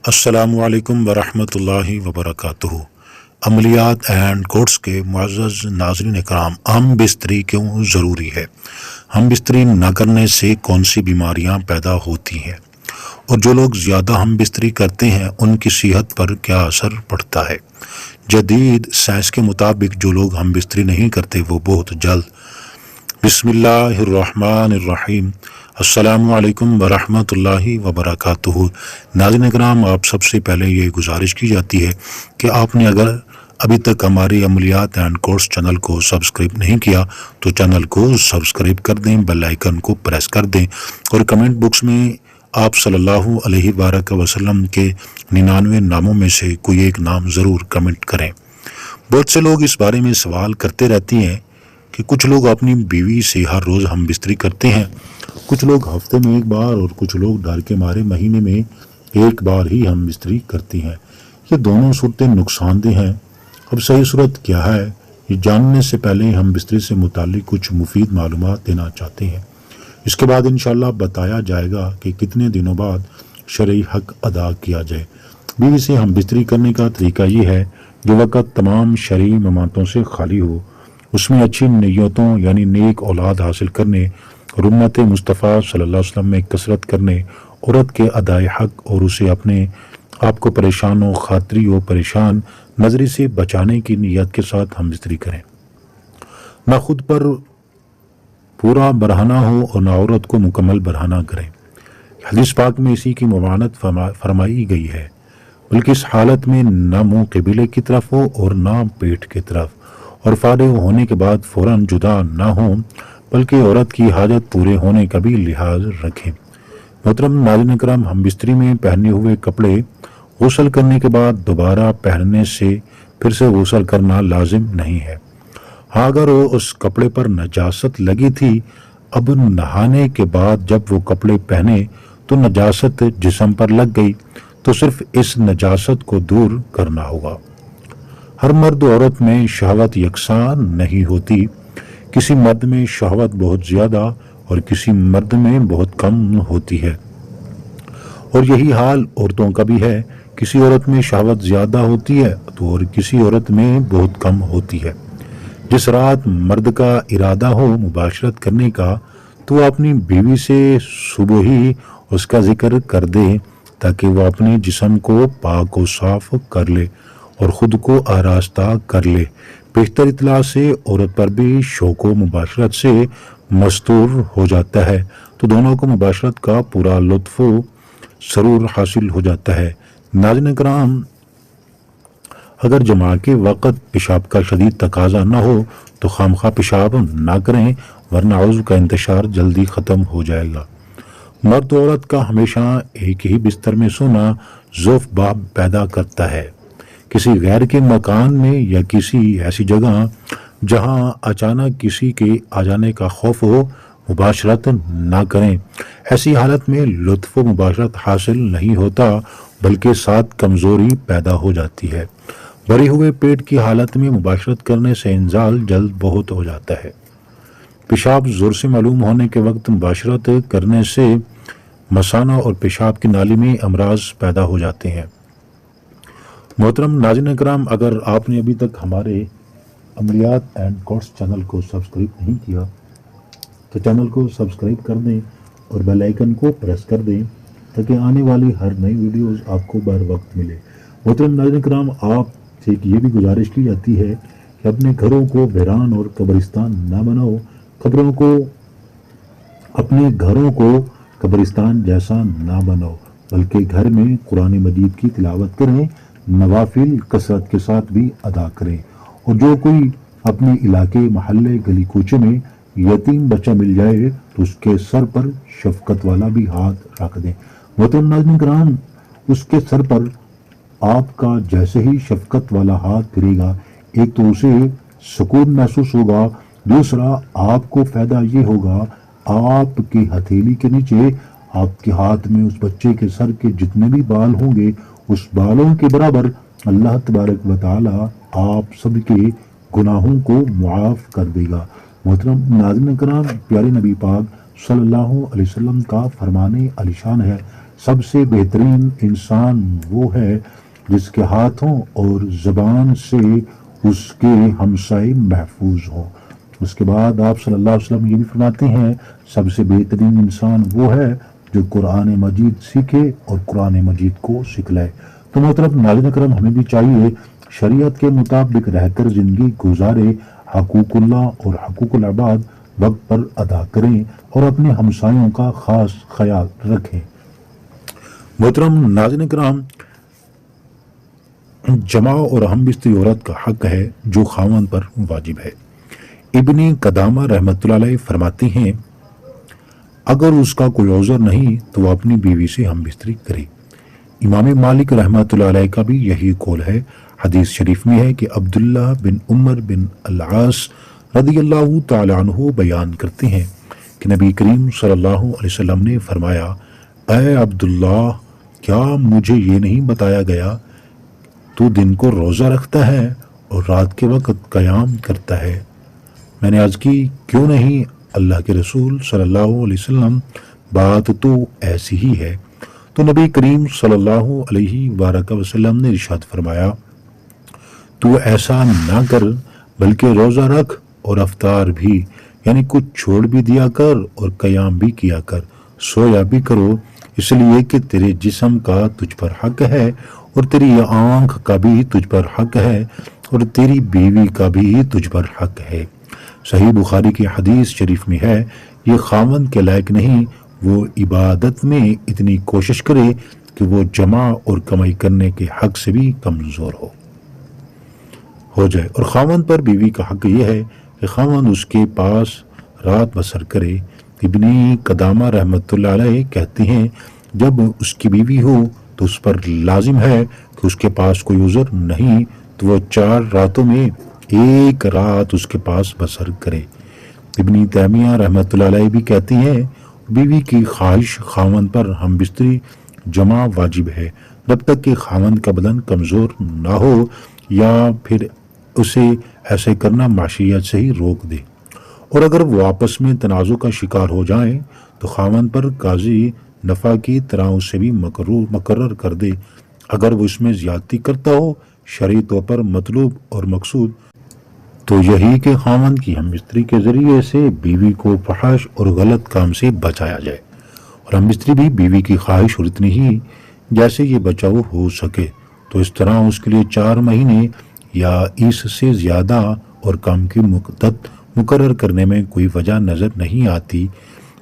السلام علیکم ورحمۃ اللہ وبرکاتہ۔ عملیات اینڈ کوٹس کے معزز ناظرین کرام، ہم بستری کیوں ضروری ہے؟ ہم بستری نہ کرنے سے کون سی بیماریاں پیدا ہوتی ہیں، اور جو لوگ زیادہ ہم بستری کرتے ہیں ان کی صحت پر کیا اثر پڑتا ہے؟ جدید سائنس کے مطابق جو لوگ ہم بستری نہیں کرتے وہ بہت جلد بسم اللہ الرحمن الرحیم۔ السلام علیکم ورحمۃ اللہ وبرکاتہ۔ ناظرین کرام، آپ سب سے پہلے یہ گزارش کی جاتی ہے کہ آپ نے اگر ابھی تک ہماری عملیات اینڈ کورس چینل کو سبسکرائب نہیں کیا تو چینل کو سبسکرائب کر دیں، بیل آئیکن کو پریس کر دیں، اور کمنٹ باکس میں آپ صلی اللہ علیہ وآلہ وسلم کے 99 ناموں میں سے کوئی ایک نام ضرور کمنٹ کریں۔ بہت سے لوگ اس بارے میں سوال کرتے رہتی ہیں کہ کچھ لوگ اپنی بیوی سے ہر روز ہم بستری کرتے ہیں، کچھ لوگ ہفتے میں ایک بار، اور کچھ لوگ ڈر کے مارے مہینے میں ایک بار ہی ہم بستری کرتی ہیں۔ یہ دونوں صورتیں نقصان دہ ہیں۔ اب صحیح صورت کیا ہے، یہ جاننے سے پہلے ہم بستری سے متعلق کچھ مفید معلومات دینا چاہتے ہیں۔ اس کے بعد انشاءاللہ بتایا جائے گا کہ کتنے دنوں بعد شرعی حق ادا کیا جائے۔ بیوی سے ہم بستری کرنے کا طریقہ یہ ہے، جو وقت تمام شرعی ممانعتوں سے خالی ہو، اس میں اچھی نیتوں یعنی نیک اولاد حاصل کرنے اور امت مصطفیٰ صلی اللہ علیہ وسلم میں کثرت کرنے، عورت کے ادائے حق اور اسے اپنے آپ کو پریشان و خاطری و پریشان نظری سے بچانے کی نیت کے ساتھ ہم بستری کریں۔ نہ خود پر پورا برہنہ ہو اور نہ عورت کو مکمل برہنہ کریں۔ حدیث پاک میں اسی کی ممانعت فرمائی گئی ہے، بلکہ اس حالت میں نہ منہ قبلے کی طرف ہو اور نہ پیٹ کی طرف، اور فارغ ہونے کے بعد فوراً جدا نہ ہوں، بلکہ عورت کی حاجت پورے ہونے کا بھی لحاظ رکھیں۔ محترم ناظرین کرام، ہم بستری میں پہنے ہوئے کپڑے غسل کرنے کے بعد دوبارہ پہننے سے پھر سے غسل کرنا لازم نہیں ہے۔ ہاں، اگر اس کپڑے پر نجاست لگی تھی، اب نہانے کے بعد جب وہ کپڑے پہنے تو نجاست جسم پر لگ گئی، تو صرف اس نجاست کو دور کرنا ہوگا۔ ہر مرد و عورت میں شہوت یکساں نہیں ہوتی، کسی مرد میں شہوت بہت زیادہ اور کسی مرد میں بہت کم ہوتی ہے، اور یہی حال عورتوں کا بھی ہے، کسی عورت میں شہوت زیادہ ہوتی ہے تو اور کسی عورت میں بہت کم ہوتی ہے۔ جس رات مرد کا ارادہ ہو مباشرت کرنے کا تو وہ اپنی بیوی سے صبح ہی اس کا ذکر کر دے، تاکہ وہ اپنے جسم کو پاک و صاف کر لے اور خود کو آراستہ کر لے۔ بیشتر اطلاع سے عورت پر بھی شوق و مباشرت سے مستور ہو جاتا ہے، تو دونوں کو مباشرت کا پورا لطف و سرور حاصل ہو جاتا ہے۔ ناظرین کرام، اگر جماع کے وقت پیشاب کا شدید تقاضا نہ ہو تو خامخواہ پیشاب نہ کریں، ورنہ عضو کا انتشار جلدی ختم ہو جائے گا۔ مرد و عورت کا ہمیشہ ایک ہی بستر میں سونا ضعف باب پیدا کرتا ہے۔ کسی غیر کے مکان میں یا کسی ایسی جگہ جہاں اچانک کسی کے آ جانے کا خوف ہو، مباشرت نہ کریں۔ ایسی حالت میں لطف و مباشرت حاصل نہیں ہوتا، بلکہ ساتھ کمزوری پیدا ہو جاتی ہے۔ بھرے ہوئے پیٹ کی حالت میں مباشرت کرنے سے انزال جلد بہت ہو جاتا ہے۔ پیشاب زور سے معلوم ہونے کے وقت مباشرت کرنے سے مثانہ اور پیشاب کی نالی میں امراض پیدا ہو جاتے ہیں۔ محترم ناظرین کرام، اگر آپ نے ابھی تک ہمارے عملیات اینڈ کورس چینل کو سبسکرائب نہیں کیا تو چینل کو سبسکرائب کر دیں اور بیل آئیکن کو پریس کر دیں، تاکہ آنے والی ہر نئی ویڈیوز آپ کو بر وقت ملے۔ محترم ناظرین کرام، آپ سے یہ بھی گزارش کی جاتی ہے کہ اپنے گھروں کو ویران اور قبرستان نہ بناؤ، اپنے گھروں کو قبرستان جیسا نہ بناؤ، بلکہ گھر میں قرآن مجید کی تلاوت کریں، نوافل کثرت کے ساتھ بھی ادا کریں، اور جو کوئی اپنے علاقے، محلے، گلی کوچے میں یتیم بچہ مل جائے تو اس کے سر پر شفقت والا بھی ہاتھ رکھ دیں۔ محترم ناظرین کرام، اس کے سر پر آپ کا جیسے ہی شفقت والا ہاتھ پھرے گا، ایک تو اسے سکون محسوس ہوگا، دوسرا آپ کو فائدہ یہ ہوگا، آپ کی ہتھیلی کے نیچے آپ کے ہاتھ میں اس بچے کے سر کے جتنے بھی بال ہوں گے، اس بالوں کے برابر اللہ تبارک و تعالی آپ سب کے گناہوں کو معاف کر دے گا۔ محترم ناظرین کرام، پیارے نبی پاک صلی اللہ علیہ وسلم کا فرمان عالی شان ہے، سب سے بہترین انسان وہ ہے جس کے ہاتھوں اور زبان سے اس کے ہمسائے محفوظ ہوں۔ اس کے بعد آپ صلی اللہ علیہ وسلم یہ بھی فرماتے ہیں سب سے بہترین انسان وہ ہے جو قرآن مجید سیکھے اور قرآن مجید کو سکھلائے۔ تو محترم ناظرین اکرام، ہمیں بھی چاہیے شریعت کے مطابق رہ کر زندگی گزارے، حقوق اللہ اور حقوق العباد وقت پر ادا کریں اور اپنے ہمسایوں کا خاص خیال رکھیں۔ محترم ناظرین اکرام، جماع اور ہم بستری عورت کا حق ہے جو خاوند پر واجب ہے۔ ابن قدامہ رحمۃ اللہ علیہ فرماتے ہیں اگر اس کا کوئی عذر نہیں تو وہ اپنی بیوی سے ہم بستری کرے۔ امام مالک رحمۃ اللہ علیہ کا بھی یہی قول ہے۔ حدیث شریف میں ہے کہ عبداللہ بن عمر بن العاص رضی اللہ تعالیٰ عنہ بیان کرتے ہیں کہ نبی کریم صلی اللہ علیہ وسلم نے فرمایا، اے عبداللہ، کیا مجھے یہ نہیں بتایا گیا تو دن کو روزہ رکھتا ہے اور رات کے وقت قیام کرتا ہے؟ میں نے عرض کی کیوں نہیں اللہ کے رسول صلی اللہ علیہ وسلم، بات تو ایسی ہی ہے۔ تو نبی کریم صلی اللہ علیہ وآلہ وسلم نے ارشاد فرمایا، تو ایسا نہ کر بلکہ روزہ رکھ اور افطار بھی، یعنی کچھ چھوڑ بھی دیا کر اور قیام بھی کیا کر، سویا بھی کرو، اس لیے کہ تیرے جسم کا تجھ پر حق ہے اور تیری آنکھ کا بھی تجھ پر حق ہے اور تیری بیوی کا بھی تجھ پر حق ہے۔ صحیح بخاری کی حدیث شریف میں ہے، یہ خاوند کے لائق نہیں وہ عبادت میں اتنی کوشش کرے کہ وہ جمع اور کمائی کرنے کے حق سے بھی کمزور ہو جائے، اور خاوند پر بیوی کا حق یہ ہے کہ خاوند اس کے پاس رات بسر کرے۔ ابن قدامہ رحمۃ اللہ علیہ کہتے ہیں جب اس کی بیوی ہو تو اس پر لازم ہے کہ اس کے پاس کوئی عذر نہیں تو وہ 4 راتوں میں ایک رات اس کے پاس بسر کرے۔ ابن تیمیہ رحمۃ اللہ علیہ بھی کہتی ہیں بیوی کی خواہش خاوند پر ہم بستری جمع واجب ہے جب تک کہ خاوند کا بدن کمزور نہ ہو یا پھر اسے ایسے کرنا معصیت سے ہی روک دے، اور اگر وہ آپس میں تنازع کا شکار ہو جائیں تو خاوند پر قاضی نفع کی طرح اسے بھی مقرر کر دے۔ اگر وہ اس میں زیادتی کرتا ہو شرعی طور پر مطلوب اور مقصود تو یہی کہ خاوند کی ہم بستری کے ذریعے سے بیوی کو فحش اور غلط کام سے بچایا جائے، اور ہم بستری بھی بیوی کی خواہش اور اتنی ہی جیسے یہ بچاؤ ہو سکے، تو اس طرح اس کے لیے 4 مہینے یا اس سے زیادہ اور کم کی مدت مقرر کرنے میں کوئی وجہ نظر نہیں آتی،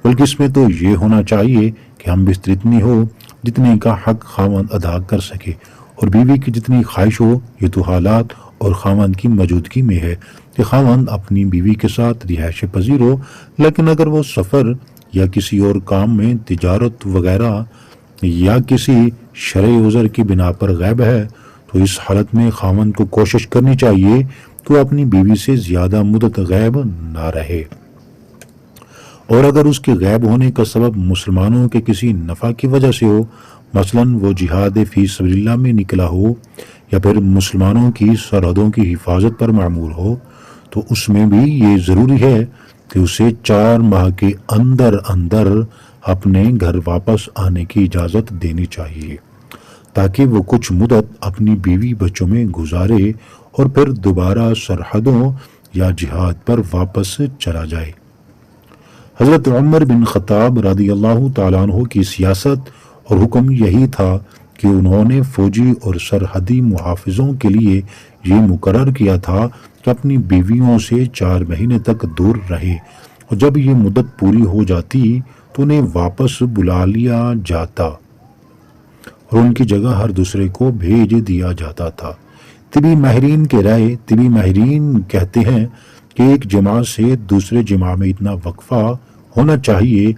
بلکہ اس میں تو یہ ہونا چاہیے کہ ہم بستری اتنی ہو جتنے کا حق خاوند ادا کر سکے، اور بیوی کی جتنی خواہش ہو۔ یہ تو حالات اور خاوند کی موجودگی میں ہے کہ خاوند اپنی بیوی کے ساتھ رہائش پذیر ہو، لیکن اگر وہ سفر یا کسی اور کام میں تجارت وغیرہ یا کسی شرعی عذر کی بنا پر غائب ہے تو اس حالت میں خاوند کو کوشش کرنی چاہیے کہ وہ اپنی بیوی سے زیادہ مدت غائب نہ رہے، اور اگر اس کے غائب ہونے کا سبب مسلمانوں کے کسی نفع کی وجہ سے ہو، مثلا وہ جہاد فی سبیل اللہ میں نکلا ہو یا پھر مسلمانوں کی سرحدوں کی حفاظت پر معمور ہو، تو اس میں بھی یہ ضروری ہے کہ اسے 4 ماہ کے اندر اندر اپنے گھر واپس آنے کی اجازت دینی چاہیے تاکہ وہ کچھ مدت اپنی بیوی بچوں میں گزارے اور پھر دوبارہ سرحدوں یا جہاد پر واپس چلا جائے۔ حضرت عمر بن خطاب رضی اللہ تعالیٰ عنہ کی سیاست اور حکم یہی تھا کہ انہوں نے فوجی اور سرحدی محافظوں کے لیے یہ مقرر کیا تھا کہ اپنی بیویوں سے 4 مہینے تک دور رہے، اور جب یہ مدت پوری ہو جاتی تو انہیں واپس بلا لیا جاتا اور ان کی جگہ ہر دوسرے کو بھیج دیا جاتا تھا۔ طبی ماہرین کہتے ہیں کہ ایک جماع سے دوسرے جماع میں اتنا وقفہ ہونا چاہیے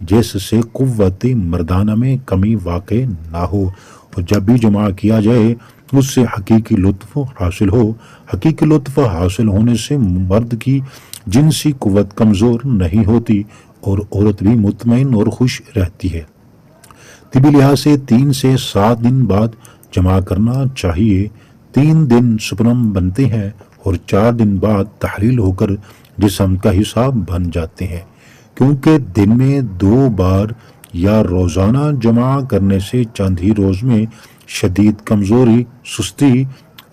جس سے قوت مردانہ میں کمی واقع نہ ہو، اور جب بھی جماع کیا جائے اس سے حقیقی لطف حاصل ہو۔ حقیقی لطف حاصل ہونے سے مرد کی جنسی قوت کمزور نہیں ہوتی اور عورت بھی مطمئن اور خوش رہتی ہے۔ طبی لحاظ سے 3 سے 7 دن بعد جمع کرنا چاہیے۔ 3 دن سپرم بنتے ہیں اور 4 دن بعد تحلیل ہو کر جسم کا حساب بن جاتے ہیں، کیونکہ دن میں 2 بار یا روزانہ جمع کرنے سے چند ہی روز میں شدید کمزوری، سستی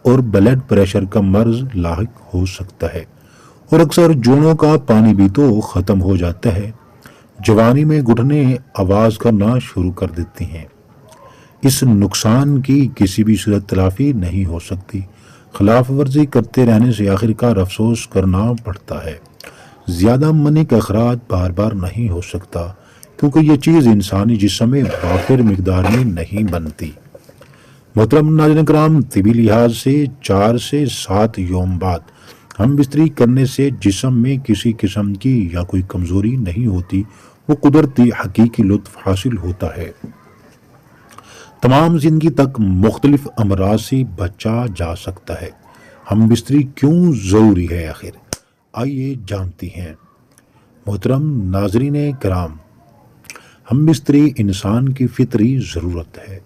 اور بلڈ پریشر کا مرض لاحق ہو سکتا ہے، اور اکثر جوڑوں کا پانی بھی تو ختم ہو جاتا ہے۔ جوانی میں گھٹنے آواز کرنا شروع کر دیتی ہیں۔ اس نقصان کی کسی بھی صورت تلافی نہیں ہو سکتی۔ خلاف ورزی کرتے رہنے سے آخرکار افسوس کرنا پڑتا ہے۔ زیادہ منی کا اخراج بار بار نہیں ہو سکتا، کیونکہ یہ چیز انسانی جسم میں وافر مقدار میں نہیں بنتی۔ محترم ناظرین کرام، طبی لحاظ سے 4 سے 7 یوم بعد ہم بستری کرنے سے جسم میں کسی قسم کی یا کوئی کمزوری نہیں ہوتی، وہ قدرتی حقیقی لطف حاصل ہوتا ہے۔ تمام زندگی تک مختلف امراض سے بچا جا سکتا ہے۔ ہم بستری کیوں ضروری ہے آخر؟ آئیے جانتے ہیں۔ محترم ناظرین کرام، ہم بستری انسان کی فطری ضرورت ہے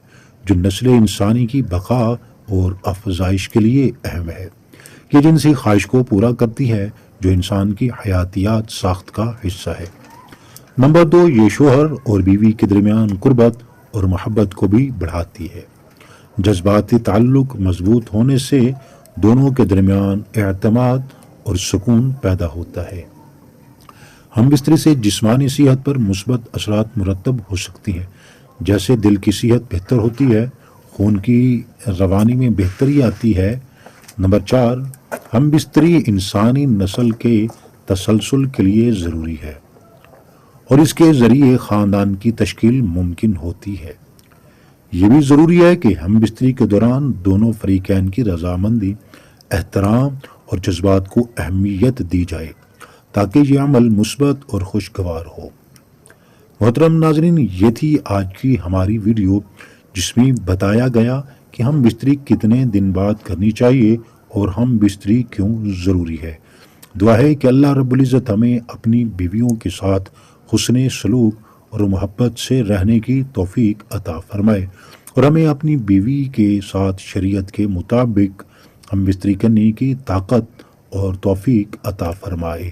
جو نسل انسانی کی بقا اور افزائش کے لیے اہم ہے۔ یہ جنسی خواہش کو پورا کرتی ہے جو انسان کی حیاتیات ساخت کا حصہ ہے۔ نمبر 2، یہ شوہر اور بیوی کے درمیان قربت اور محبت کو بھی بڑھاتی ہے۔ جذباتی تعلق مضبوط ہونے سے دونوں کے درمیان اعتماد اور سکون پیدا ہوتا ہے۔ ہم بستری سے جسمانی صحت پر مثبت اثرات مرتب ہو سکتی ہیں، جیسے دل کی صحت بہتر ہوتی ہے، خون کی روانی میں بہتری آتی ہے۔ نمبر 4، ہم بستری انسانی نسل کے تسلسل کے لیے ضروری ہے اور اس کے ذریعے خاندان کی تشکیل ممکن ہوتی ہے۔ یہ بھی ضروری ہے کہ ہم بستری کے دوران دونوں فریقین کی رضامندی، احترام اور جذبات کو اہمیت دی جائے تاکہ یہ عمل مثبت اور خوشگوار ہو۔ محترم ناظرین، یہ تھی آج کی ہماری ویڈیو جس میں بتایا گیا کہ ہم بستری کتنے دن بعد کرنی چاہیے اور ہم بستری کیوں ضروری ہے۔ دعا ہے کہ اللہ رب العزت ہمیں اپنی بیویوں کے ساتھ حسن سلوک اور محبت سے رہنے کی توفیق عطا فرمائے اور ہمیں اپنی بیوی کے ساتھ شریعت کے مطابق ہم بستری کرنے کی طاقت اور توفیق عطا فرمائے۔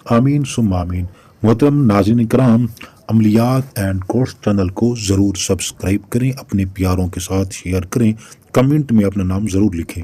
آمین ثم آمین۔ محترم ناظرین کرام، عملیات اینڈ کورس چینل کو ضرور سبسکرائب کریں، اپنے پیاروں کے ساتھ شیئر کریں، کمنٹ میں اپنا نام ضرور لکھیں۔